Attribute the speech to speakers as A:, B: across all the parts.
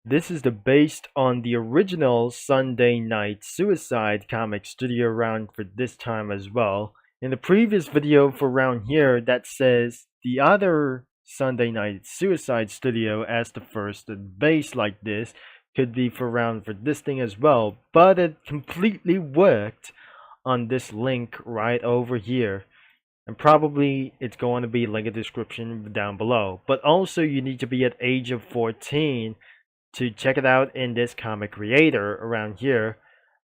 A: This is based on the original Sunday Night Suicide comic studio around for this time as well. In the previous video for around here that says the other Sunday Night Suicide studio as the first base like this could be for around for this thing as well, but it completely worked on this link right over here. And probably it's going to be link in the description down below. But also you need to be at age of 14 to check it out in this comic creator around here.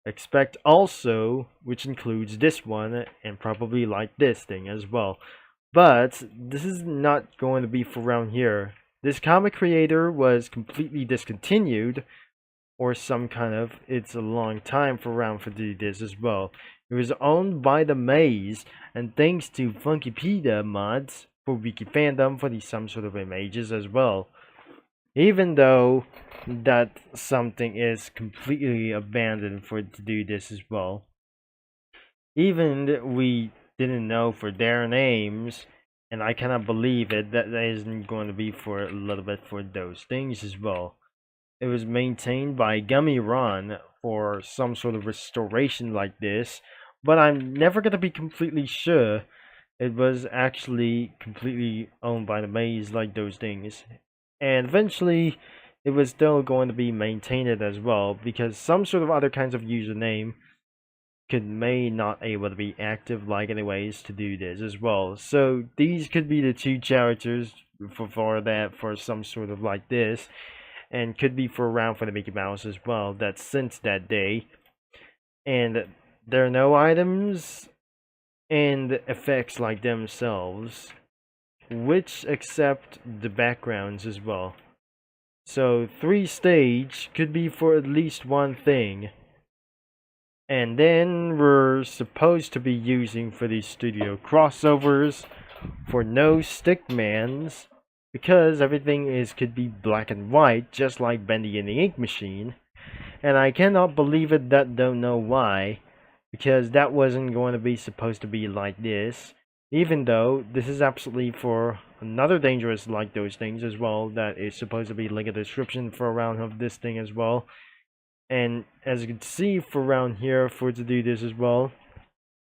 A: Expect also, which includes this one and probably like this thing as well. But this is not going to be for around here. This comic creator was completely discontinued or some kind of, it's a long time for around for do this as well. It was owned by the Maze, and thanks to Funkypedia mods for Wiki Fandom for some sort of images as well. Even though that something is completely abandoned for to do this as well. Even we didn't know for their names, and I cannot believe it that isn't going to be for a little bit for those things as well. It was maintained by Gummy Run for some sort of restoration like this, but I'm never gonna be completely sure it was actually completely owned by the Maze like those things. And eventually it was still going to be maintained as well because some sort of other kinds of username may not able to be active like anyways to do this as well. So these could be the two characters for some sort of like this, and could be for around for the Mickey Mouse as well. That's since that day, and there are no items and effects like themselves, which accept the backgrounds as well. So 3 stage could be for at least one thing. And then we're supposed to be using for these studio crossovers for no stickmans, because everything could be black and white just like Bendy and the Ink Machine. And I cannot believe it, that don't know why, because that wasn't going to be supposed to be like this, even though this is absolutely for another dangerous like those things as well that is supposed to be linked in the description for around of this thing as well. And as you can see for around here for to do this as well,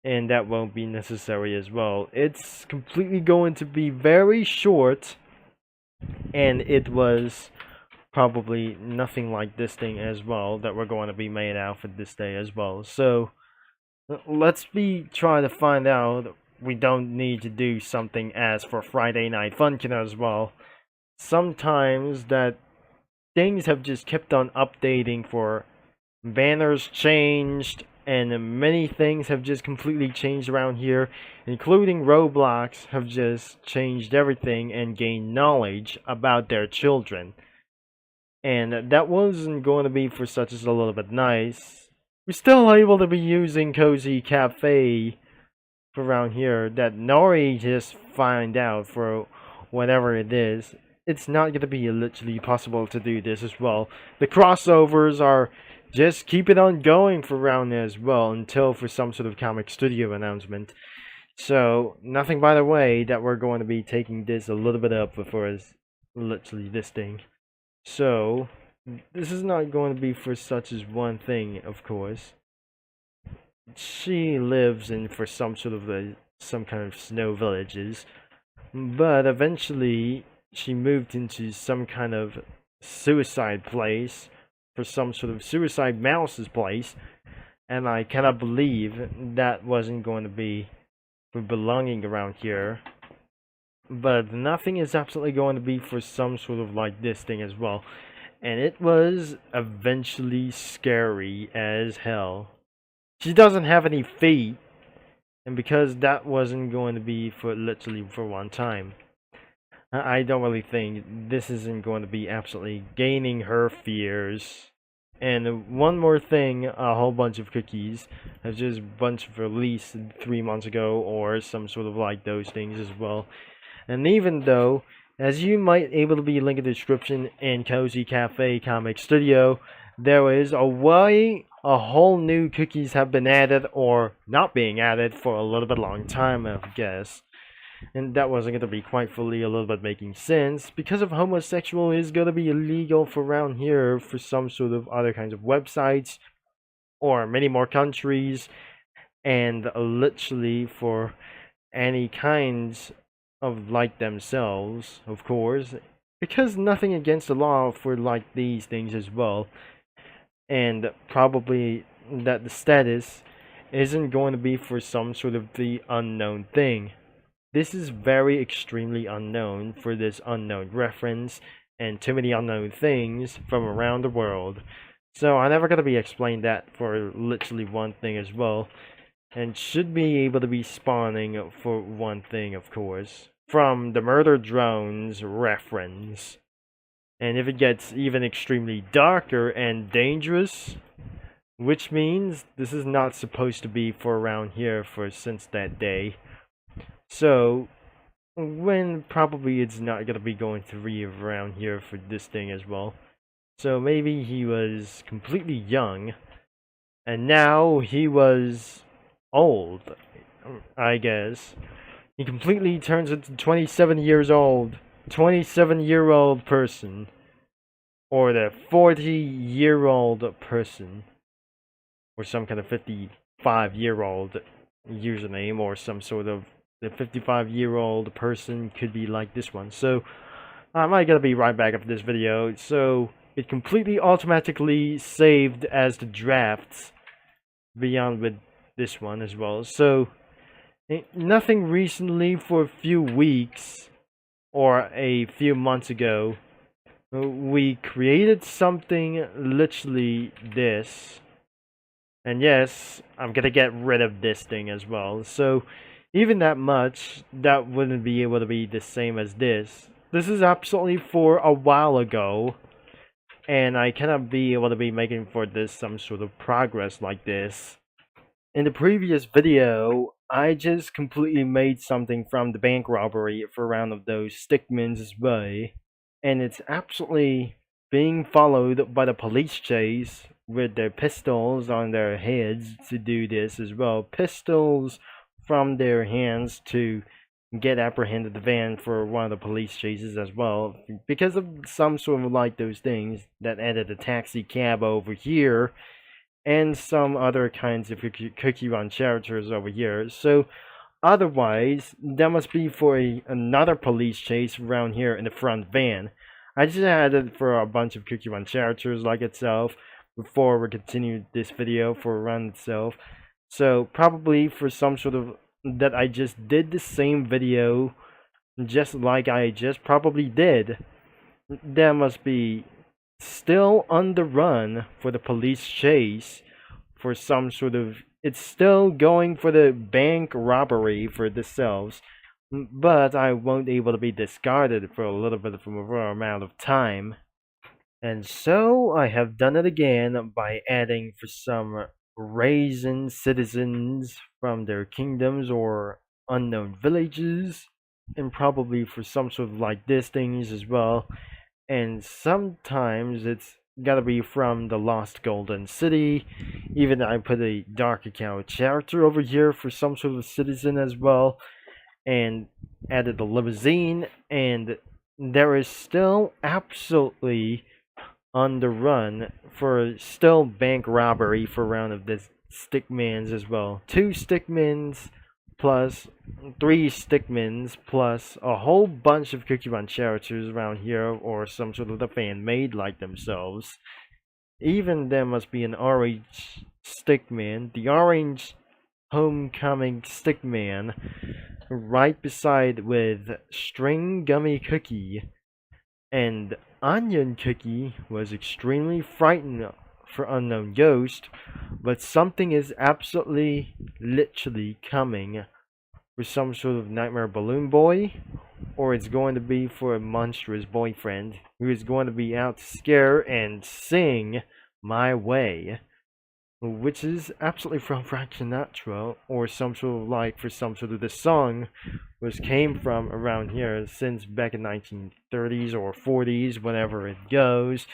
A: and that won't be necessary as well. It's completely going to be very short, and it was probably nothing like this thing as well that we're going to be made out for this day as well. So let's be trying to find out. We don't need to do something as for Friday Night Funkin' as well. Sometimes that things have just kept on updating, for banners changed and many things have just completely changed around here, including Roblox have just changed everything and gained knowledge about their children. And that wasn't going to be for such as a little bit nice. We're still able to be using Cozy Cafe for around here that Nori just find out for whatever it is. It's not going to be literally possible to do this as well. The crossovers are just keep it on going for around as well until for some sort of comic studio announcement. So nothing by the way that we're going to be taking this a little bit up for us, literally this thing. So this is not going to be for such as one thing, of course. She lives in for some sort of some kind of snow villages, but eventually she moved into some kind of suicide place, for some sort of suicide mouse's place, and I cannot believe that wasn't going to be for belonging around here. But nothing is absolutely going to be for some sort of like this thing as well, and it was eventually scary as hell. She doesn't have any feet, and because that wasn't going to be for literally for one time, I don't really think this isn't going to be absolutely gaining her fears. And one more thing, a whole bunch of cookies has just bunch of released 3 months ago, or some sort of like those things as well. And even though, as you might able to be linked in the description in Cozy Cafe Comic Studio, there is a way a whole new cookies have been added or not being added for a little bit long time, I guess. and that wasn't going to be quite fully a little bit making sense because of homosexual is going to be illegal for around here for some sort of other kinds of websites or many more countries, and literally for any kinds of like themselves, of course, because nothing against the law for like these things as well, and probably that the status isn't going to be for some sort of the unknown thing. This is very extremely unknown for this unknown reference and too many unknown things from around the world. So I'm never gonna be explained that for literally one thing as well, and should be able to be spawning for one thing, of course, from the murder drones reference. And if it gets even extremely darker and dangerous, which means this is not supposed to be for around here for since that day. So when probably it's not gonna be going to be around here for this thing as well. So maybe he was completely young, and now he was old, I guess. He completely turns into 27 years old. 27-year-old person. Or the 40-year-old person. Or some kind of 55-year-old username, or some sort of the 55-year-old person could be like this one. So I'm gonna be right back after this video. So it completely automatically saved as the drafts beyond with this one as well. So nothing recently for a few weeks or a few months ago, we created something literally this. And yes, I'm gonna get rid of this thing as well. So even that much, that wouldn't be able to be the same as this. This is absolutely for a while ago, and I cannot be able to be making for this some sort of progress like this. In the previous video, I just completely made something from the bank robbery for round of those stickmans as well, and it's absolutely being followed by the police chase with their pistols on their heads to do this as well. Pistols from their hands to get apprehended the van for one of the police chases as well, because of some sort of like those things that added a taxi cab over here and some other kinds of cookie run characters over here. So otherwise, that must be for another police chase around here in the front van. I just added for a bunch of cookie run characters like itself before we continue this video for run itself. So probably for some sort of that I just did the same video just like I just probably did. That must be still on the run for the police chase for some sort of, it's still going for the bank robbery for themselves, but I won't be able to be discarded for a little bit of a amount of time. And so I have done it again by adding for some raisin citizens from their kingdoms or unknown villages, and probably for some sort of like this things as well. And sometimes it's gotta be from the Lost Golden City. Even I put a dark account character over here for some sort of citizen as well, and added the limousine, and there is still absolutely on the run for still bank robbery for round of this stickmans as well. 2 stickmans plus 3 stickmans plus a whole bunch of cookie run characters around here, or some sort of the fan made like themselves. Even there must be an orange stickman, the orange homecoming stickman, right beside with string gummy cookie. And Onion Cookie was extremely frightened for Unknown Ghost, but something is absolutely, literally coming for some sort of Nightmare Balloon Boy, or it's going to be for a monstrous boyfriend who is going to be out to scare and sing My Way, which is absolutely from Frank Sinatra, or some sort of like for some sort of the song which came from around here since back in 1930s or 40s, whenever it goes.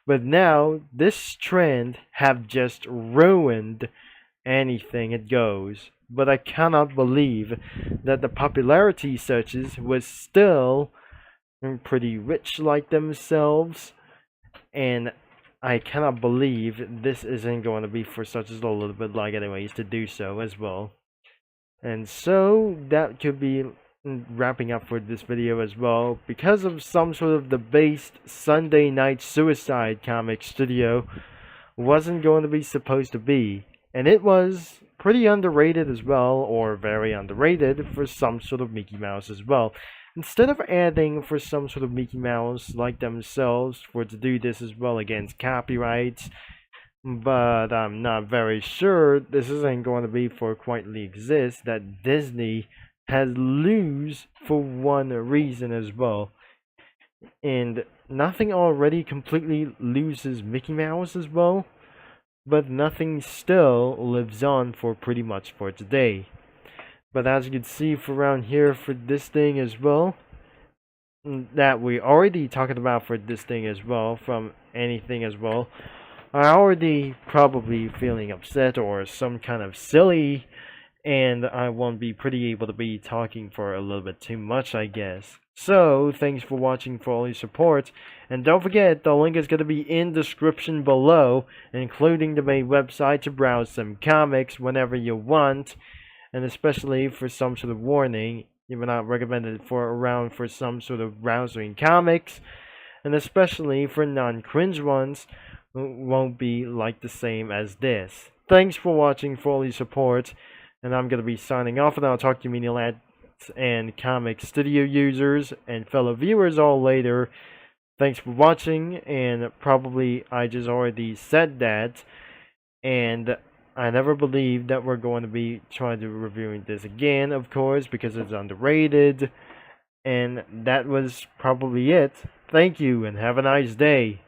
A: But now this trend have just ruined anything it goes. but I cannot believe that the popularity searches was still pretty rich like themselves, and I cannot believe this isn't going to be for such as a little bit like anyways to do so as well. And so that could be wrapping up for this video as well. Because of some sort of debased Sunday Night Suicide comic studio wasn't going to be supposed to be, and it was pretty underrated as well, or very underrated for some sort of Mickey Mouse as well. Instead of adding for some sort of Mickey Mouse like themselves for to do this as well against copyrights, but I'm not very sure this isn't going to be for quietly exist that Disney has lose for one reason as well. And nothing already completely loses Mickey Mouse as well, but nothing still lives on for pretty much for today. But as you can see for around here for this thing as well, that we already talked about for this thing as well, from anything as well, I already probably feeling upset or some kind of silly, and I won't be pretty able to be talking for a little bit too much, I guess. So, thanks for watching, for all your support, and don't forget, the link is going to be in description below, including the main website to browse some comics whenever you want, and especially for some sort of warning, you will not recommend it for around for some sort of browsing comics, and especially for non-cringe ones, won't be like the same as this. Thanks for watching, for all your support, and I'm going to be signing off, and I'll talk to you media lads and comic studio users and fellow viewers all later. Thanks for watching, and probably I just already said that, and I never believed that we're going to be trying to reviewing this again, of course, because it's underrated, and that was probably it. Thank you, and have a nice day.